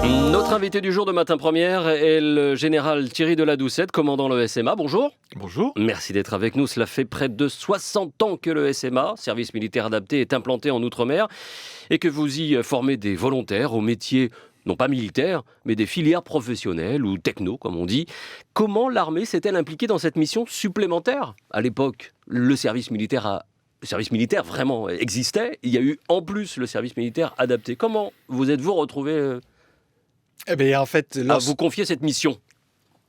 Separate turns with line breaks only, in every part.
Notre invité du jour de Matin Première est le général Thierry Deladoucette, commandant le SMA. Bonjour.
Bonjour.
Merci d'être avec nous. Cela fait près de 60 ans que le SMA, service militaire adapté, est implanté en Outre-mer et que vous y formez des volontaires aux métiers non pas militaires, mais des filières professionnelles ou techno, comme on dit. Comment l'armée s'est-elle impliquée dans cette mission supplémentaire ? À l'époque, le service militaire vraiment existait. Il y a eu en plus le service militaire adapté. Comment vous êtes-vous retrouvé
Eh bien, en fait,
à vous confier cette mission?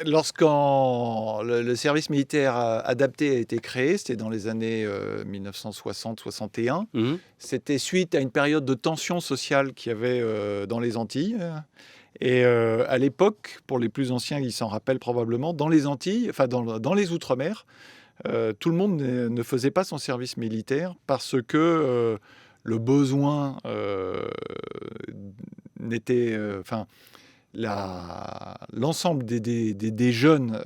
lorsqu'en le service militaire adapté a été créé, c'était dans les années 1960-61.
Mhm.
C'était suite à une période de tension sociale qu'il y avait dans les Antilles. Et à l'époque, pour les plus anciens, ils s'en rappellent probablement, dans les Antilles, enfin dans les Outre-mer, tout le monde ne faisait pas son service militaire parce que le besoin n'était... l'ensemble des jeunes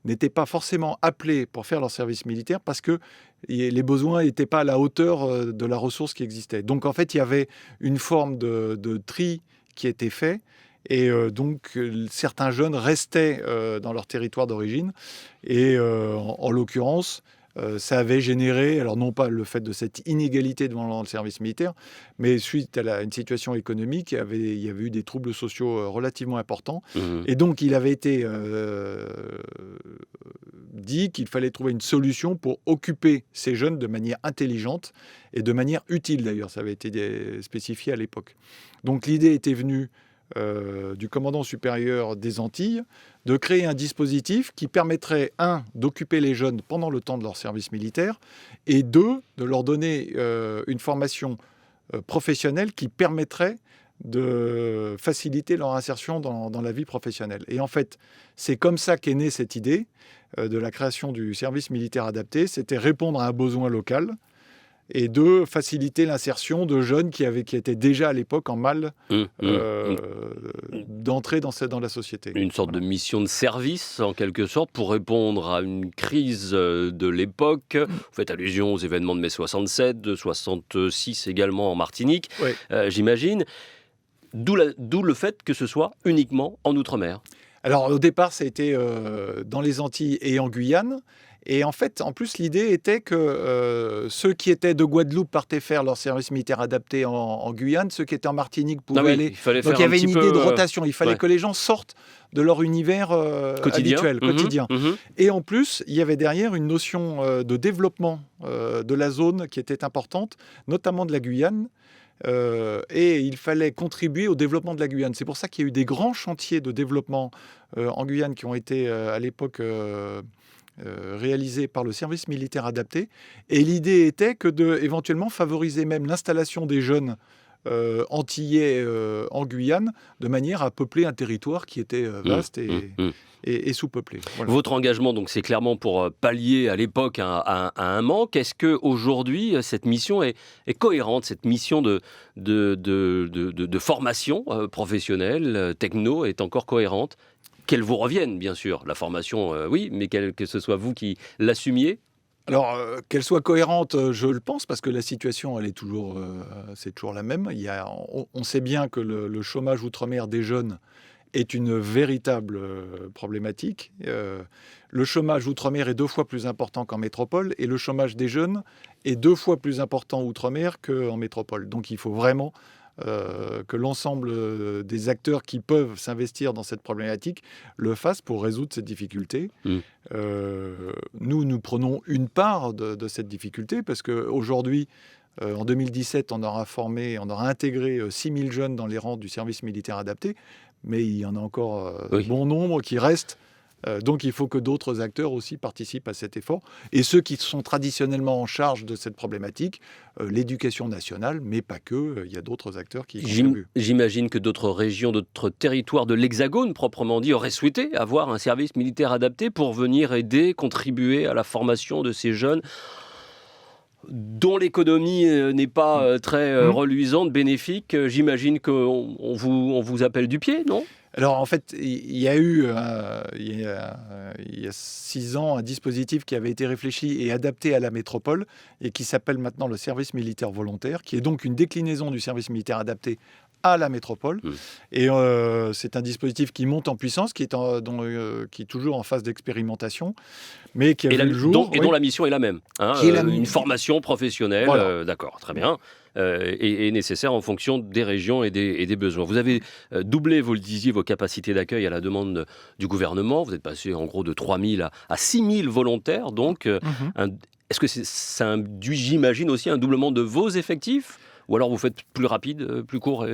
n'étaient pas forcément appelés pour faire leur service militaire parce que les besoins n'étaient pas à la hauteur de la ressource qui existait. Donc en fait, il y avait une forme de tri qui était fait. Et donc, certains jeunes restaient dans leur territoire d'origine. Et en l'occurrence, ça avait généré, alors non pas le fait de cette inégalité devant le service militaire, mais suite à une situation économique, il y avait eu des troubles sociaux relativement importants.
Mhm.
Et donc, il avait été dit qu'il fallait trouver une solution pour occuper ces jeunes de manière intelligente et de manière utile, d'ailleurs. Ça avait été spécifié à l'époque. Donc, l'idée était venue du commandant supérieur des Antilles de créer un dispositif qui permettrait, d'occuper les jeunes pendant le temps de leur service militaire, et deux, de leur donner une formation professionnelle qui permettrait de faciliter leur insertion dans la vie professionnelle. Et en fait, c'est comme ça qu'est née cette idée de la création du service militaire adapté. C'était répondre à un besoin local, et de faciliter l'insertion de jeunes qui étaient déjà à l'époque en mal d'entrer dans la société.
Une sorte de mission de service, en quelque sorte, pour répondre à une crise de l'époque. Vous faites allusion aux événements de mai 67, de 66 également en Martinique,
Oui.
J'imagine. D'où le fait que ce soit uniquement en Outre-mer.
Alors au départ, ça a été dans les Antilles et en Guyane. Et en fait, en plus, l'idée était que ceux qui étaient de Guadeloupe partaient faire leur service militaire adapté en Guyane, ceux qui étaient en Martinique pouvaient aller.
Il fallait
Donc
faire
il y avait une idée de
peu,
rotation. Il fallait que les gens sortent de leur univers habituel, quotidien.
Mhm.
Et en plus, il y avait derrière une notion de développement de la zone qui était importante, notamment de la Guyane. Et il fallait contribuer au développement de la Guyane. C'est pour ça qu'il y a eu des grands chantiers de développement en Guyane qui ont été à l'époque réalisés par le service militaire adapté. Et l'idée était que éventuellement favoriser même l'installation des jeunes antillais en Guyane, de manière à peupler un territoire qui était vaste et sous-peuplé. Voilà.
Votre engagement, donc, c'est clairement pour pallier à l'époque à un manque. Est-ce qu'aujourd'hui, cette mission est cohérente, cette mission de formation professionnelle, techno, est encore cohérente? Qu'elle vous revienne, bien sûr. La formation, oui, mais que ce soit vous qui l'assumiez?
Alors, qu'elle soit cohérente, je le pense, parce que la situation, elle est toujours, c'est toujours la même. On sait bien que le chômage outre-mer des jeunes est une véritable problématique. Le chômage outre-mer est 2 fois plus important qu'en métropole, et le chômage des jeunes est 2 fois plus important outre-mer qu'en métropole. Donc il faut vraiment que l'ensemble des acteurs qui peuvent s'investir dans cette problématique le fassent pour résoudre cette difficulté. Nous prenons une part de cette difficulté, parce qu'aujourd'hui, en 2017, on aura intégré 6000 jeunes dans les rangs du service militaire adapté, mais il y en a encore bon nombre qui restent. Donc il faut que d'autres acteurs aussi participent à cet effort. Et ceux qui sont traditionnellement en charge de cette problématique, l'éducation nationale, mais pas que, il y a d'autres acteurs qui contribuent.
J'imagine que d'autres régions, d'autres territoires de l'Hexagone, proprement dit, auraient souhaité avoir un service militaire adapté pour venir aider, contribuer à la formation de ces jeunes dont l'économie n'est pas très reluisante, bénéfique. J'imagine qu'on vous appelle du pied, non ?
Alors en fait, il y a eu il y a 6 ans un dispositif qui avait été réfléchi et adapté à la métropole et qui s'appelle maintenant le service militaire volontaire, qui est donc une déclinaison du service militaire adapté à la métropole. Et c'est un dispositif qui monte en puissance, qui est toujours en phase d'expérimentation, mais qui a vu le jour.
Dont la mission est la même. Une formation professionnelle, voilà. D'accord, très bien. Et nécessaire en fonction des régions et des besoins. Vous avez doublé, vous le disiez, vos capacités d'accueil à la demande du gouvernement. Vous êtes passé en gros de 3 000 à 6 000 volontaires. Donc, est-ce que ça induit, j'imagine, aussi un doublement de vos effectifs ? Ou alors vous faites plus rapide, plus court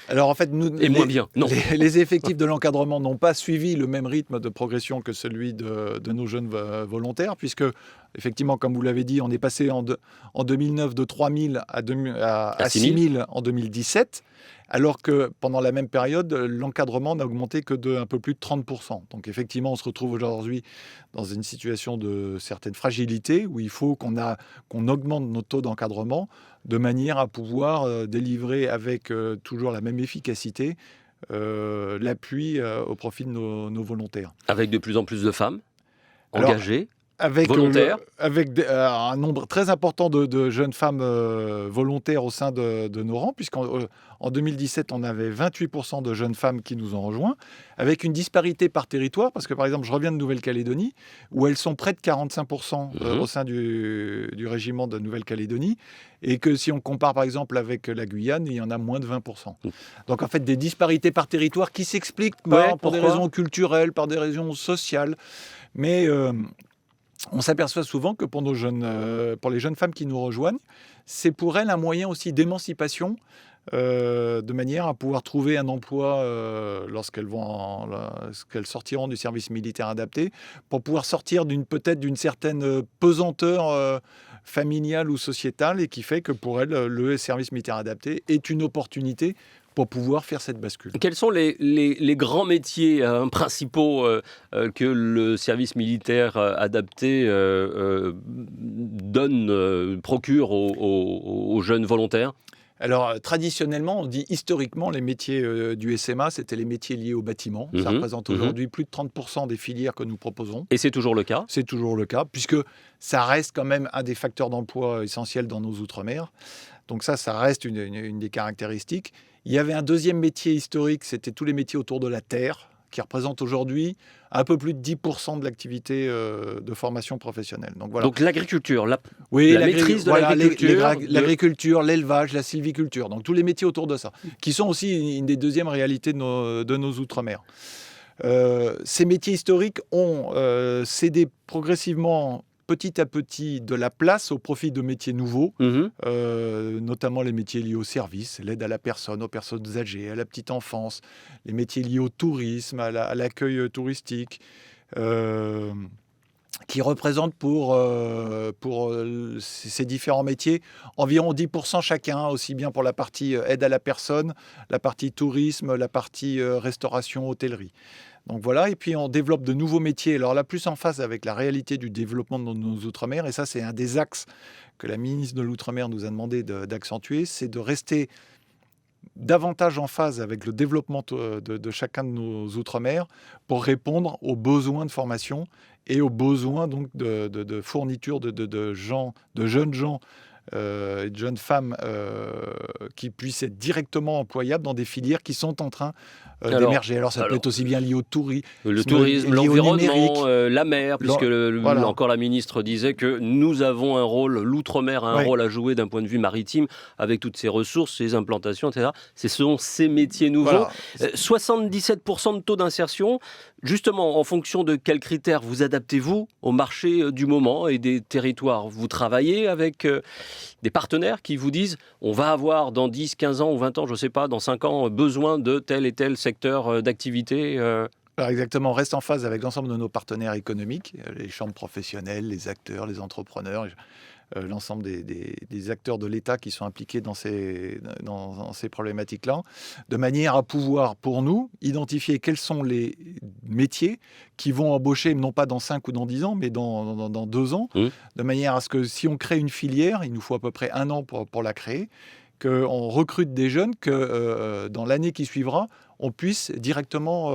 Alors en fait,
moins bien. Non.
Les effectifs de l'encadrement n'ont pas suivi le même rythme de progression que celui de nos jeunes volontaires, puisque effectivement, comme vous l'avez dit, on est passé en 2009 de 3 000 à 6 000 en 2017, alors que pendant la même période, l'encadrement n'a augmenté que d'un peu plus de 30%. Donc effectivement, on se retrouve aujourd'hui dans une situation de certaine fragilité où il faut qu'on augmente nos taux d'encadrement de manière à pouvoir délivrer avec toujours la même efficacité l'appui au profit de nos volontaires.
Avec de plus en plus de femmes engagées, volontaires.
Avec un nombre très important de jeunes femmes volontaires au sein de nos rangs, puisqu'en 2017, on avait 28% de jeunes femmes qui nous ont rejoints, avec une disparité par territoire, parce que par exemple, je reviens de Nouvelle-Calédonie, où elles sont près de 45% au sein du régiment de Nouvelle-Calédonie, et que si on compare par exemple avec la Guyane, il y en a moins de 20%. Donc en fait, des disparités par territoire qui s'expliquent pour des raisons culturelles, par des raisons sociales, mais on s'aperçoit souvent que pour les jeunes femmes qui nous rejoignent, c'est pour elles un moyen aussi d'émancipation, de manière à pouvoir trouver un emploi lorsqu'elles sortiront du service militaire adapté, pour pouvoir sortir peut-être d'une certaine pesanteur familiale ou sociétale, et qui fait que pour elles, le service militaire adapté est une opportunité pour pouvoir faire cette bascule.
Quels sont les grands métiers principaux que le service militaire adapté procure aux jeunes volontaires ?
Alors, traditionnellement, on dit historiquement, les métiers du SMA, c'était les métiers liés au bâtiment. Ça représente aujourd'hui plus de 30% des filières que nous proposons.
Et c'est toujours le cas ?
C'est toujours le cas, puisque ça reste quand même un des facteurs d'emploi essentiels dans nos outre-mer. Donc ça reste une des caractéristiques. Il y avait un deuxième métier historique, c'était tous les métiers autour de la terre, qui représentent aujourd'hui un peu plus de 10% de l'activité de formation professionnelle. Donc, voilà.
Donc l'agriculture, la maîtrise de l'agriculture.
L'agriculture, l'élevage, la sylviculture, donc tous les métiers autour de ça, qui sont aussi une des deuxièmes réalités de nos outre-mer. Ces métiers historiques ont cédé progressivement, petit à petit, de la place au profit de métiers nouveaux, notamment les métiers liés au service, l'aide à la personne, aux personnes âgées, à la petite enfance, les métiers liés au tourisme, à l'accueil touristique, qui représentent pour ces différents métiers environ 10% chacun, aussi bien pour la partie aide à la personne, la partie tourisme, la partie restauration, hôtellerie. Donc voilà, et puis on développe de nouveaux métiers, alors là plus en phase avec la réalité du développement de nos outre-mer, et ça c'est un des axes que la ministre de l'Outre-mer nous a demandé d'accentuer, c'est de rester davantage en phase avec le développement de chacun de nos outre-mer pour répondre aux besoins de formation et aux besoins donc de fourniture de jeunes gens et de jeunes femmes qui puissent être directement employables dans des filières qui sont en train d'émerger. Alors ça peut être aussi bien lié au tourisme,
l'environnement, la mer, puisque encore la ministre disait que nous avons l'outre-mer a un rôle à jouer d'un point de vue maritime, avec toutes ces ressources, ces implantations, etc. Ce sont ces métiers nouveaux. Voilà. 77% de taux d'insertion. Justement, en fonction de quels critères vous adaptez-vous au marché du moment et des territoires ? Vous travaillez avec des partenaires qui vous disent on va avoir dans 10, 15 ans ou 20 ans, je ne sais pas, dans 5 ans, besoin de tel et tel secteur d'activité
Alors exactement, on reste en phase avec l'ensemble de nos partenaires économiques, les chambres professionnelles, les acteurs, les entrepreneurs, l'ensemble des acteurs de l'État qui sont impliqués dans ces problématiques-là, de manière à pouvoir, pour nous, identifier quels sont les métiers qui vont embaucher, non pas dans 5 ou dans 10 ans, mais dans 2 ans, de manière à ce que si on crée une filière, il nous faut à peu près 1 an pour la créer, qu'on recrute des jeunes, que dans l'année qui suivra, on puisse directement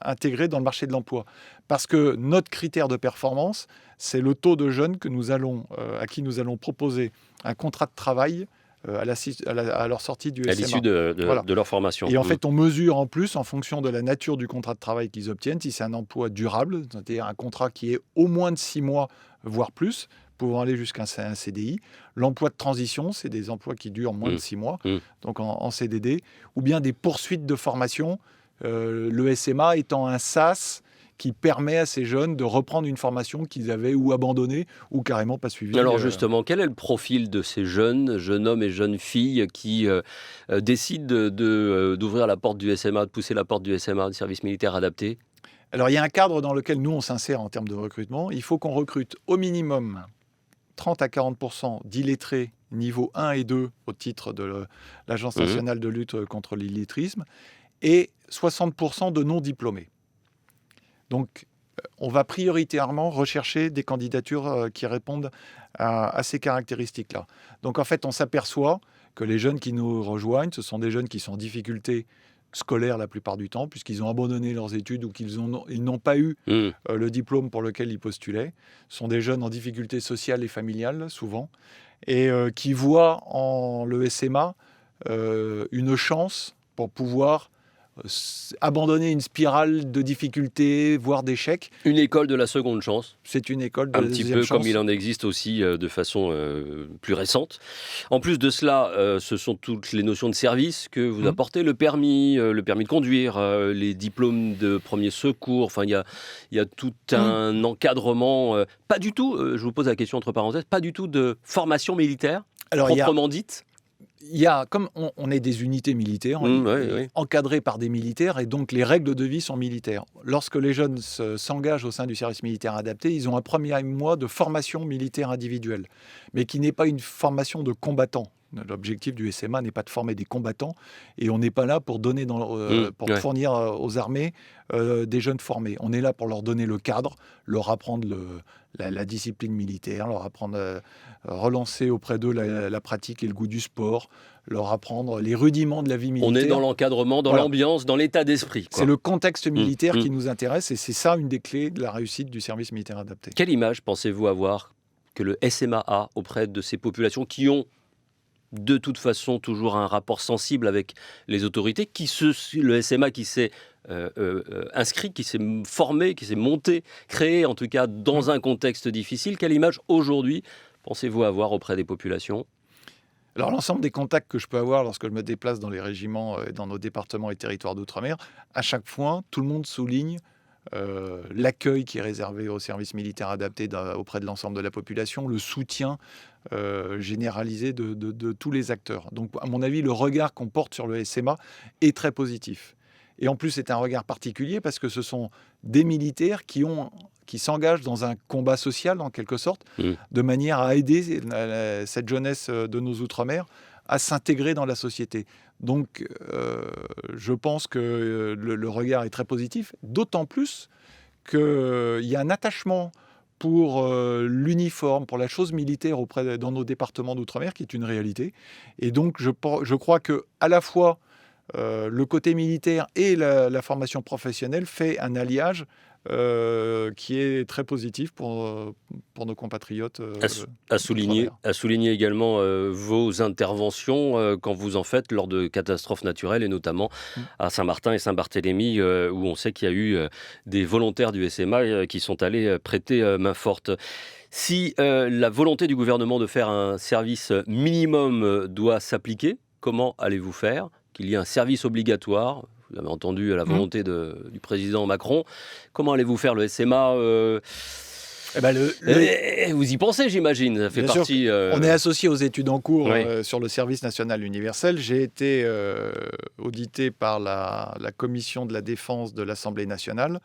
intégrer dans le marché de l'emploi. Parce que notre critère de performance, c'est le taux de jeunes à qui nous allons proposer un contrat de travail à leur sortie du SMA.
À l'issue de leur formation.
Et en fait, on mesure en plus, en fonction de la nature du contrat de travail qu'ils obtiennent, si c'est un emploi durable, c'est-à-dire un contrat qui est au moins de 6 mois, voire plus, pouvant aller jusqu'à un CDI. L'emploi de transition, c'est des emplois qui durent moins de 6 mois, donc en CDD, ou bien des poursuites de formation, le SMA étant un SAS qui permet à ces jeunes de reprendre une formation qu'ils avaient ou abandonnée ou carrément pas suivie.
Alors justement, quel est le profil de ces jeunes hommes et jeunes filles qui décident d'ouvrir la porte du SMA, de pousser la porte du SMA, du service militaire adapté ?
Alors il y a un cadre dans lequel nous on s'insère en termes de recrutement. Il faut qu'on recrute au minimum 30 à 40% d'illettrés niveau 1 et 2 au titre de l'Agence nationale de lutte contre l'illettrisme et 60% de non-diplômés. Donc, on va prioritairement rechercher des candidatures qui répondent à ces caractéristiques-là. Donc, en fait, on s'aperçoit que les jeunes qui nous rejoignent, ce sont des jeunes qui sont en difficulté scolaire la plupart du temps, puisqu'ils ont abandonné leurs études ou qu'ils n'ont pas eu le diplôme pour lequel ils postulaient. Ce sont des jeunes en difficulté sociale et familiale, souvent, et qui voient en le SMA une chance pour pouvoir abandonner une spirale de difficultés, voire d'échecs.
Une école de la seconde chance.
C'est une école de la deuxième chance.
Un petit peu comme il en existe aussi de façon plus récente. En plus de cela, ce sont toutes les notions de service que vous apportez, le permis de conduire, les diplômes de premier secours. Enfin, il y a tout un encadrement. Pas du tout, je vous pose la question entre parenthèses, pas du tout de formation militaire, proprement dite.
Il y a, comme on est des unités militaires, encadrées par des militaires, et donc les règles de vie sont militaires. Lorsque les jeunes s'engagent au sein du service militaire adapté, ils ont un premier mois de formation militaire individuelle, mais qui n'est pas une formation de combattants. L'objectif du SMA n'est pas de former des combattants, et on n'est pas là pour donner fournir aux armées des jeunes formés. On est là pour leur donner le cadre, leur apprendre la discipline militaire, leur apprendre relancer auprès d'eux la pratique et le goût du sport, leur apprendre les rudiments de la vie militaire.
On est dans l'encadrement, dans l'ambiance, dans l'état d'esprit.
C'est le contexte militaire qui nous intéresse, et c'est ça une des clés de la réussite du service militaire adapté.
Quelle image pensez-vous avoir que le SMA a auprès de ces populations qui ont de toute façon toujours un rapport sensible avec les autorités, le SMA qui s'est inscrit, qui s'est formé, qui s'est monté, créé en tout cas dans un contexte difficile. Quelle image aujourd'hui pensez-vous avoir auprès des populations ?
Alors l'ensemble des contacts que je peux avoir lorsque je me déplace dans les régiments et dans nos départements et territoires d'outre-mer, à chaque fois, tout le monde souligne l'accueil qui est réservé au service militaire adapté auprès de l'ensemble de la population, le soutien généralisé de tous les acteurs. Donc, à mon avis, le regard qu'on porte sur le SMA est très positif. Et en plus, c'est un regard particulier parce que ce sont des militaires qui s'engagent dans un combat social, en quelque sorte, de manière à aider cette jeunesse de nos Outre-mer à s'intégrer dans la société. Donc, je pense que le regard est très positif, d'autant plus qu'il y a un attachement pour l'uniforme, pour la chose militaire dans nos départements d'outre-mer, qui est une réalité. Et donc, je crois que à la fois le côté militaire et la formation professionnelle fait un alliage qui est très positif pour nos compatriotes.
À souligner également vos interventions quand vous en faites lors de catastrophes naturelles, et notamment à Saint-Martin et Saint-Barthélemy, où on sait qu'il y a eu des volontaires du SMA qui sont allés prêter main forte. Si la volonté du gouvernement de faire un service minimum doit s'appliquer, comment allez-vous faire ? Qu'il y ait un service obligatoire, vous avez entendu la volonté du président Macron. Comment allez-vous faire le SMA Vous y pensez, j'imagine. Ça fait partie.
On est associé aux études en cours sur le service national universel. J'ai été audité par la commission de la défense de l'Assemblée nationale.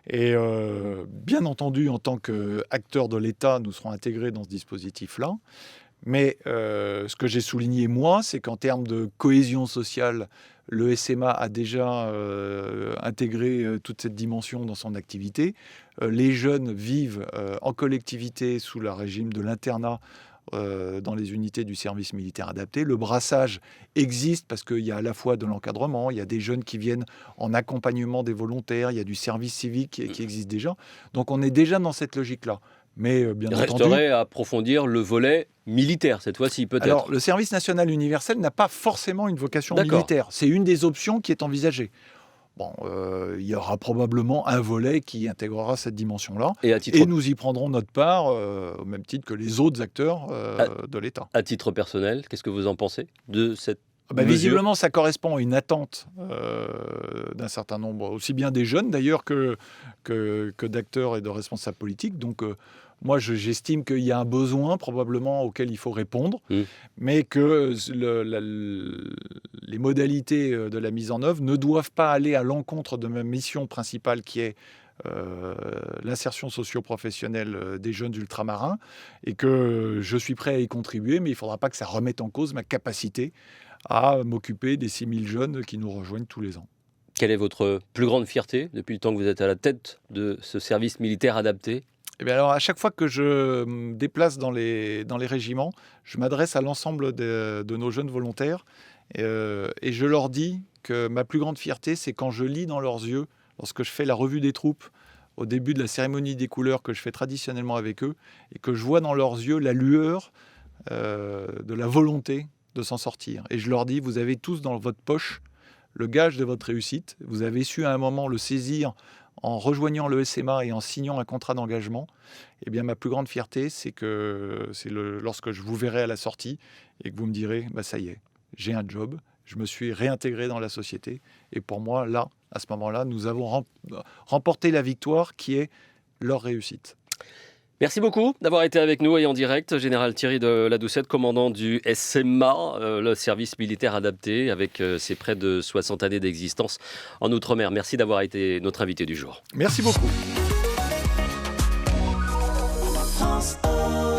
Et bien entendu, en tant qu'acteurs de l'État, nous serons intégrés dans ce dispositif-là. Mais ce que j'ai souligné, moi, c'est qu'en termes de cohésion sociale, le SMA a déjà intégré toute cette dimension dans son activité. Les jeunes vivent en collectivité sous le régime de l'internat dans les unités du service militaire adapté. Le brassage existe parce qu'il y a à la fois de l'encadrement, il y a des jeunes qui viennent en accompagnement des volontaires, il y a du service civique qui existe déjà. Donc on est déjà dans cette logique-là. Mais bien entendu...
Resterait à approfondir le volet militaire cette fois-ci, peut-être.
Alors, le service national universel n'a pas forcément une vocation militaire. C'est une des options qui est envisagée. Bon, il y aura probablement un volet qui intégrera cette dimension-là. Et nous y prendrons notre part, au même titre que les autres acteurs de l'État.
À titre personnel, qu'est-ce que vous en pensez de cette
visiblement, ça correspond à une attente d'un certain nombre, aussi bien des jeunes d'ailleurs que d'acteurs et de responsables politiques. Donc, moi, j'estime qu'il y a un besoin probablement auquel il faut répondre, mais que les modalités de la mise en œuvre ne doivent pas aller à l'encontre de ma mission principale qui est l'insertion socio-professionnelle des jeunes ultramarins, et que je suis prêt à y contribuer, mais il ne faudra pas que ça remette en cause ma capacité à m'occuper des 6000 jeunes qui nous rejoignent tous les ans.
Quelle est votre plus grande fierté depuis le temps que vous êtes à la tête de ce service militaire adapté ?
Eh bien alors, à chaque fois que je me déplace dans les régiments, je m'adresse à l'ensemble de nos jeunes volontaires et je leur dis que ma plus grande fierté, c'est quand je lis dans leurs yeux, lorsque je fais la revue des troupes, au début de la cérémonie des couleurs que je fais traditionnellement avec eux, et que je vois dans leurs yeux la lueur de la volonté de s'en sortir. Et je leur dis, vous avez tous dans votre poche le gage de votre réussite. Vous avez su à un moment le saisir en rejoignant le SMA et en signant un contrat d'engagement. Eh bien, ma plus grande fierté, c'est lorsque je vous verrai à la sortie et que vous me direz, ça y est, j'ai un job, je me suis réintégré dans la société. Et pour moi, là, à ce moment-là, nous avons remporté la victoire qui est leur réussite.
Merci beaucoup d'avoir été avec nous et en direct. Général Thierry de la Doucette, commandant du SMA, le service militaire adapté, avec ses près de 60 années d'existence en Outre-mer. Merci d'avoir été notre invité du jour.
Merci beaucoup.